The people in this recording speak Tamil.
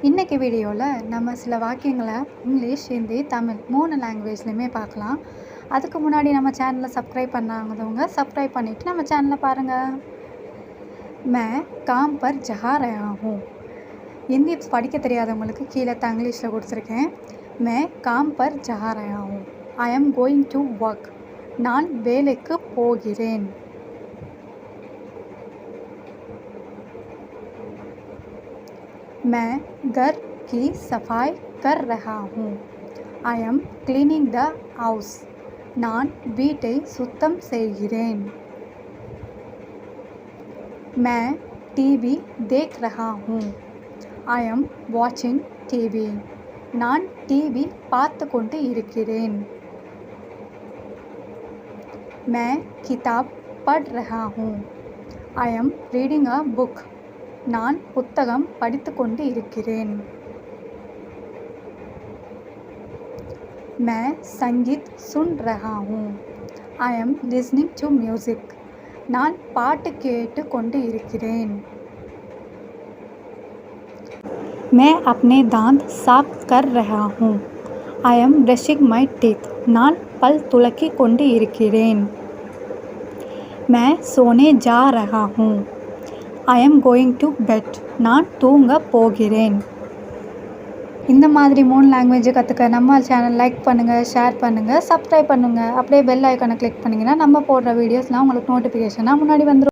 இன்றைக்கி வீடியோவில் நம்ம சில வாக்கியங்களை இங்கிலீஷ், ஹிந்தி, தமிழ் 3 லாங்குவேஜ்லையுமே பார்க்கலாம். அதுக்கு முன்னாடி நம்ம சேனலை சப்ஸ்கிரைப் பண்ணாதவங்க சப்ஸ்கிரைப் பண்ணிவிட்டு நம்ம சேனலை பாருங்கள். मैं काम पर जा रहा हूँ. ஹிந்தி படிக்க தெரியாதவங்களுக்கு கீழே இங்கிலீஷில் கொடுத்துருக்கேன். मैं काम पर जा रहा हूँ. I am going to work. நான் வேலைக்கு போகிறேன். मैं घर की सफाई कर रहा हूँ. I am cleaning the house. நான் வீட்டை சுத்தம் செய்கிறேன். मैं टीवी देख रहा हूँ. I am watching TV. நான் டிவி பார்த்து கொண்டு இருக்கிறேன். मैं किताब पढ़ रहा हूँ. I am reading a book. நான் புத்தகம் படித்து கொண்டு இருக்கிறேன். मैं संगीत सुन रहा हूँ. I am listening to music. நான் பாட்டு கேட்டு கொண்டு இருக்கிறேன். मैं अपने दांत साफ कर रहा हूँ. I am brushing my teeth. நான் பல் துலக்கி கொண்டு இருக்கிறேன். मैं सोने जा रहा हूँ. I am going to bed. நான் தூங்க போகிறேன். இந்த மாதிரி 3 லாங்குவேஜ் கற்றுக்க நம்ம சேனல் லைக் பண்ணுங்கள், ஷேர் பண்ணுங்கள், சப்ஸ்கிரைப் பண்ணுங்கள். அப்படியே பெல் ஐக்கானை கிளிக் பண்ணிங்கன்னா நம்ம போடுற வீடியோஸ்லாம் உங்களுக்கு நோட்டிஃபிகேஷனாக முன்னாடி வந்துடும்.